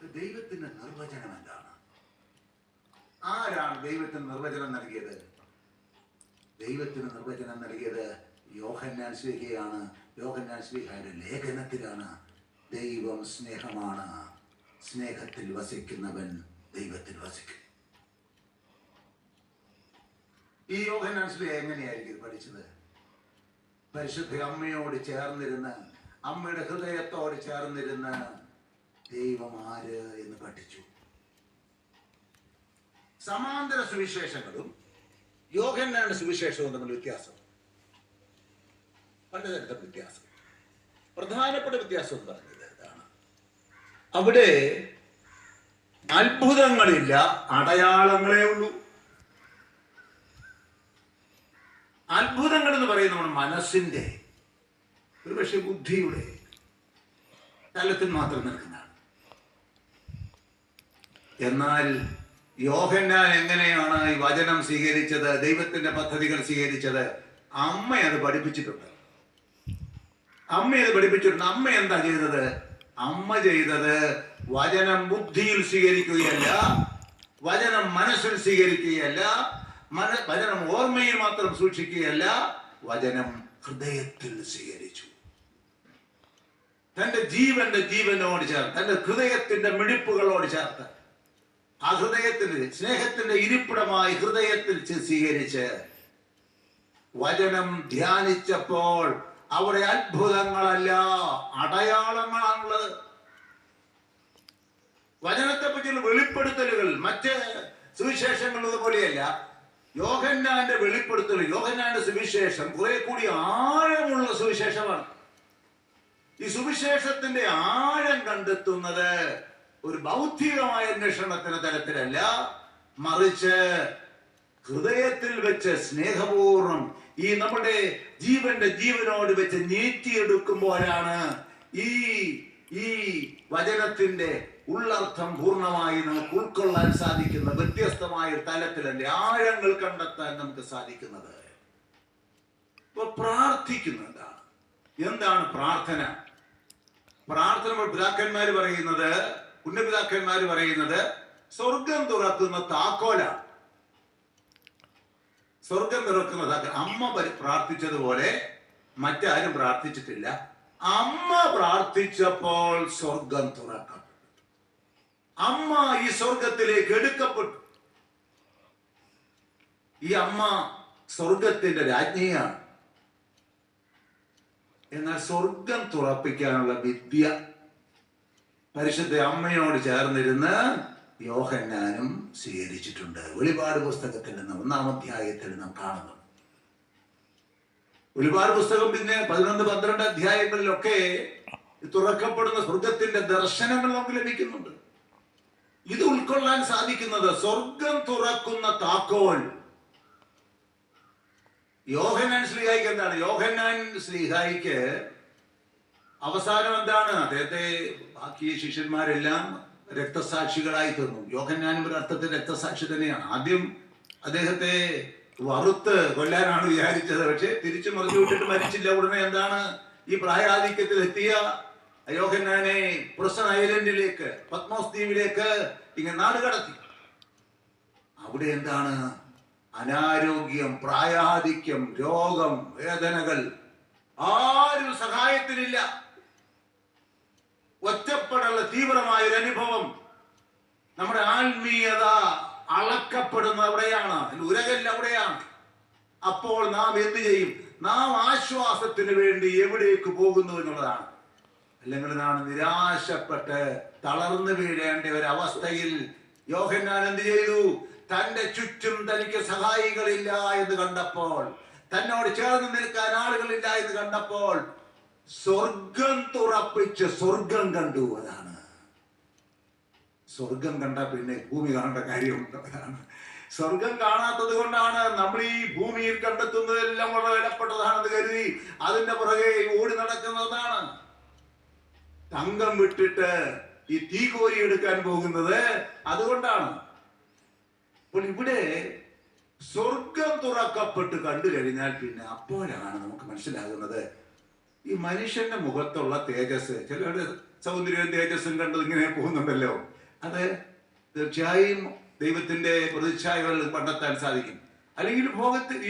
ദൈവത്തിന്റെ നിർവചനം എന്താണ്? ആരാണ് ദൈവത്തിന് നിർവചനം നൽകിയത്? ദൈവത്തിന് നിർവചനം നൽകിയത് യോഹന്നാൻ ശ്ലീഹയാണ്. യോഹന്നാൻ ശ്ലീഹയുടെ ലേഖനത്തിലാണ് ദൈവം സ്നേഹമാണ്, സ്നേഹത്തിൽ വസിക്കുന്നവൻ ദൈവത്തിൽ വസിക്കും. ഈ യോഹന്നാൻ ശ്ലീഹ എങ്ങനെയായിരിക്കും ഇത് പഠിച്ചത്? പരിശുദ്ധ അമ്മയോട് ചേർന്നിരുന്ന്, അമ്മയുടെ ഹൃദയത്തോട് ചേർന്നിരുന്ന് ദൈവം ആര് എന്ന് പഠിച്ചു. സമാന്തര സുവിശേഷങ്ങളും യോഹന്നാന്റെ സുവിശേഷവും തമ്മിൽ വ്യത്യാസം, പലതരത്തിലുള്ള വ്യത്യാസം. പ്രധാനപ്പെട്ട വ്യത്യാസം എന്ന് പറഞ്ഞത് ഇതാണ്: അവിടെ അത്ഭുതങ്ങളില്ല, അടയാളങ്ങളേ ഉള്ളൂ. അത്ഭുതങ്ങൾ എന്ന് പറയുന്നത് നമ്മുടെ മനസ്സിന്റെ, ഒരുപക്ഷെ ബുദ്ധിയുടെ തലത്തിൽ മാത്രം നിൽക്കുന്നതാണ്. എന്നാൽ യോഹന്നാൻ എങ്ങനെയാണ് ഈ വചനം സ്വീകരിച്ചത്, ദൈവത്തിന്റെ പദ്ധതികൾ സ്വീകരിച്ചത്? അമ്മ അത് പഠിപ്പിച്ചിട്ടുണ്ട്. അമ്മ എന്താ ചെയ്തത്? അമ്മ ചെയ്തത് വചനം ബുദ്ധിയിൽ സ്വീകരിക്കുകയല്ല, വചനം മനസ്സിൽ സ്വീകരിക്കുകയല്ല, വചനം ഓർമ്മയിൽ മാത്രം സൂക്ഷിക്കുകയല്ല, വചനം ഹൃദയത്തിൽ സ്വീകരിച്ചു. തന്റെ ജീവനോട് ചേർത്ത്, തന്റെ ഹൃദയത്തിന്റെ മിടിപ്പുകളോട് ചേർത്ത്, ആ ഹൃദയത്തിൽ സ്നേഹത്തിന്റെ ഇരിപ്പിടമായി ഹൃദയത്തിൽ സ്വീകരിച്ച് വചനം ധ്യാനിച്ചപ്പോൾ അവിടെ അത്ഭുതങ്ങളല്ല, അടയാളങ്ങളാണുള്ളത്. വചനത്തെ പറ്റിയുള്ള വെളിപ്പെടുത്തലുകൾ മറ്റ് സുവിശേഷങ്ങളുള്ളത് പോലെയല്ല. യോഹന്നാന്റെ വെളിപ്പെടുത്തൽ, യോഹന്നാന്റെ സുവിശേഷം കുറെ കൂടി ആഴമുള്ള സുവിശേഷമാണ്. ഈ സുവിശേഷത്തിന്റെ ആഴം കണ്ടെത്തുന്നത് ഒരു ബൗദ്ധികമായ അന്വേഷണത്തിന്റെ തലത്തിലല്ല, മറിച്ച് ഹൃദയത്തിൽ വെച്ച് സ്നേഹപൂർവ്വം ഈ നമ്മുടെ ജീവനോട് വെച്ച് നീറ്റിയെടുക്കുമ്പോഴാണ് ഈ വചനത്തിന്റെ ഉള്ളർത്ഥം പൂർണ്ണമായി നമുക്ക് ഉൾക്കൊള്ളാൻ സാധിക്കുന്ന വ്യത്യസ്തമായ തലത്തിലല്ലേ ആഴങ്ങൾ കണ്ടെത്താൻ നമുക്ക് സാധിക്കുന്നത്. ഇപ്പൊ പ്രാർത്ഥിക്കുന്നത് എന്താണ് പ്രാർത്ഥന? പിതാക്കന്മാര് പറയുന്നത്, പുണ്യപിതാക്കന്മാര് പറയുന്നത് സ്വർഗം തുറക്കുന്ന താക്കോലാണ്. സ്വർഗം തുറക്കുന്ന താക്കോൽ. അമ്മ പ്രാർത്ഥിച്ചതുപോലെ മറ്റാരും പ്രാർത്ഥിച്ചിട്ടില്ല. അമ്മ പ്രാർത്ഥിച്ചപ്പോൾ സ്വർഗം തുറക്കപ്പെട്ടു. അമ്മ ഈ സ്വർഗത്തിലേക്ക് എടുക്കപ്പെട്ടു. ഈ അമ്മ സ്വർഗത്തിന്റെ രാജ്ഞിയാണ്. എന്നാൽ സ്വർഗം തുറപ്പിക്കാനുള്ള വിദ്യ പരിശുദ്ധ അമ്മയോട് ചേർന്നിരുന്ന് യോഹന്നാനും സ്വീകരിച്ചിട്ടുണ്ട്. വെളിപാട് പുസ്തകത്തിൽ നിന്ന് 1-ാം അധ്യായത്തിൽ നാം കാണുന്നു. വെളിപാട് പുസ്തകം പിന്നെ 11-12 അധ്യായങ്ങളിലൊക്കെ തുറക്കപ്പെടുന്ന സ്വർഗത്തിന്റെ ദർശനങ്ങൾ നമുക്ക് ലഭിക്കുന്നുണ്ട്. ഇത് ഉൾക്കൊള്ളാൻ സാധിക്കുന്നത് സ്വർഗം തുറക്കുന്ന താക്കോൽ യോഹന്നാൻ ശ്ലീഹായിക്ക് എന്താണ്? യോഹന്നാൻ ശ്ലീഹായിക്ക് അവസാനം എന്താണ്? അദ്ദേഹത്തെ ബാക്കി ശിഷ്യന്മാരെല്ലാം രക്തസാക്ഷികളായി തീർന്നു. യോഹന്നാനും ഒരു അർത്ഥത്തിൽ രക്തസാക്ഷി തന്നെയാണ്. ആദ്യം അദ്ദേഹത്തെ വറുത്ത് കൊല്ലാനാണ് വിചാരിച്ചത്. പക്ഷെ തിരിച്ചു മറിച്ചു വിട്ടിട്ട് മരിച്ചില്ല. ഉടനെ എന്താണ് ഈ പ്രായാധിക്യത്തിൽ എത്തിയ യോഹന്നാനെ പ്രസൻ ഐലൻഡിലേക്ക്, പത്മോസ് ദ്വീപിലേക്ക് ഇങ്ങനെ നാടുകടത്തി. അവിടെ എന്താണ്? അനാരോഗ്യം, പ്രായാധിക്യം, രോഗം, വേദനകൾ, ആരും സഹായത്തിനില്ല. ഒറ്റപ്പെടലുള്ള തീവ്രമായ ഒരു അനുഭവം. നമ്മുടെ ആത്മീയത അളക്കപ്പെടുന്നത് അവിടെയാണ്, ഉരകല്ല അവിടെയാണ്. അപ്പോൾ നാം എന്ത് ചെയ്യും? നാം ആശ്വാസത്തിന് വേണ്ടി എവിടേക്ക് പോകുന്നു എന്നുള്ളതാണ്. അല്ലെങ്കിൽ നാം നിരാശപ്പെട്ട് തളർന്നു വീഴേണ്ട ഒരവസ്ഥയിൽ യോഹന്നാൻ എന്ത് ചെയ്തു? തന്റെ ചുറ്റും തനിക്ക് സഹായികളില്ല എന്ന് കണ്ടപ്പോൾ, തന്നോട് ചേർന്ന് നിൽക്കാൻ ആളുകളില്ല എന്ന് കണ്ടപ്പോൾ സ്വർഗം തുറപ്പിച്ച് സ്വർഗം കണ്ടു. അതാണ് സ്വർഗം കണ്ട പിന്നെ ഭൂമി കാണേണ്ട കാര്യമുണ്ട്. അതാണ് സ്വർഗം കാണാത്തത് കൊണ്ടാണ് നമ്മൾ ഈ ഭൂമിയിൽ കണ്ടെത്തുന്നതെല്ലാം വളരെ വിലപ്പെട്ടതാണെന്ന് കരുതി അതിന്റെ പുറകെ ഓടി നടക്കുന്നതാണ്. തങ്കം വിട്ടിട്ട് ഈ തീ കോരി എടുക്കാൻ പോകുന്നത് അതുകൊണ്ടാണ്. അപ്പോൾ ഇവിടെ സ്വർഗം തുറക്കപ്പെട്ട് കണ്ടു കഴിഞ്ഞാൽ പിന്നെ അപ്പോഴാണ് നമുക്ക് മനസ്സിലാകുന്നത് ഈ മനുഷ്യന്റെ മുഖത്തുള്ള തേജസ്. ചിലരുടെ സൗന്ദര്യവും തേജസ്സും കണ്ടത് ഇങ്ങനെ പോകുന്നുണ്ടല്ലോ. അത് തീർച്ചയായും ദൈവത്തിന്റെ പ്രതിച്ഛായകൾ കണ്ടെത്താൻ സാധിക്കും. അല്ലെങ്കിൽ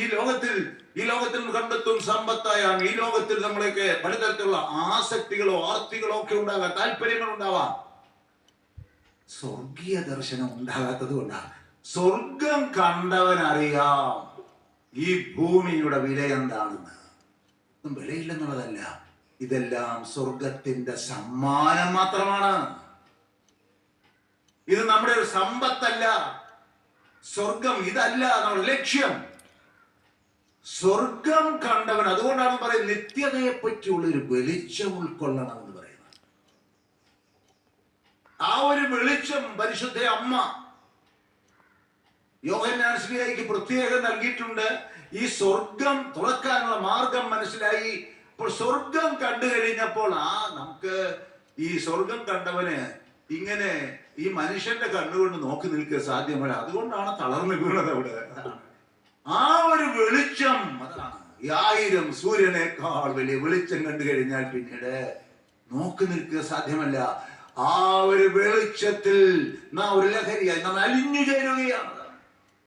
ഈ ലോകത്തിൽ കണ്ടെത്തും സമ്പത്തായാം. ഈ ലോകത്തിൽ നമ്മളൊക്കെ പലതരത്തിലുള്ള ആസക്തികളോ ആർത്തികളോ ഒക്കെ ഉണ്ടാകാം, താല്പര്യങ്ങൾ ഉണ്ടാവാം. സ്വർഗീയ ദർശനം ഉണ്ടാകാത്തത് കൊണ്ടാണ്. സ്വർഗം കണ്ടവനറിയാം ഈ ഭൂമിയുടെ വില എന്താണെന്ന്. ഒന്നും വിലയില്ലെന്നുള്ളതല്ല, ഇതെല്ലാം സ്വർഗത്തിന്റെ സമ്മാനം മാത്രമാണ്. ഇത് നമ്മുടെ ഒരു സമ്പത്തല്ല. സ്വർഗം ഇതല്ല നമ്മുടെ ലക്ഷ്യം. സ്വർഗം കണ്ടവൻ, അതുകൊണ്ടാണ് പറയുന്നത് നിത്യതയെ പറ്റിയുള്ള ഒരു വെളിച്ചം ഉൾക്കൊള്ളണം എന്ന് പറയുന്നത്. ആ ഒരു വെളിച്ചം പരിശുദ്ധ അമ്മ യോഹന്നാൻ ശ്ലീഹായ്ക്ക് പ്രത്യേകം നൽകിയിട്ടുണ്ട്. ഈ സ്വർഗം തുറക്കാനുള്ള മാർഗം മനസ്സിലായി. അപ്പോൾ സ്വർഗം കണ്ടു കഴിഞ്ഞപ്പോൾ നമുക്ക് ഈ സ്വർഗം കണ്ടവന് ഇങ്ങനെ ഈ മനുഷ്യന്റെ കണ്ണുകൊണ്ട് നോക്കി നിൽക്കുക സാധ്യമല്ല. അതുകൊണ്ടാണ് തളർന്നു വീണത് അവിടെ. ആ ഒരു വെളിച്ചം, അതാണ് 1000 സൂര്യനേക്കാൾ വലിയ വെളിച്ചം കണ്ടു കഴിഞ്ഞാൽ പിന്നീട് നോക്കി നിൽക്കുക സാധ്യമല്ല. ആ ഒരു വെളിച്ചത്തിൽ നാം ഒരു ലഹരിയായി നാം അലിഞ്ഞു ചേരുകയാണ്.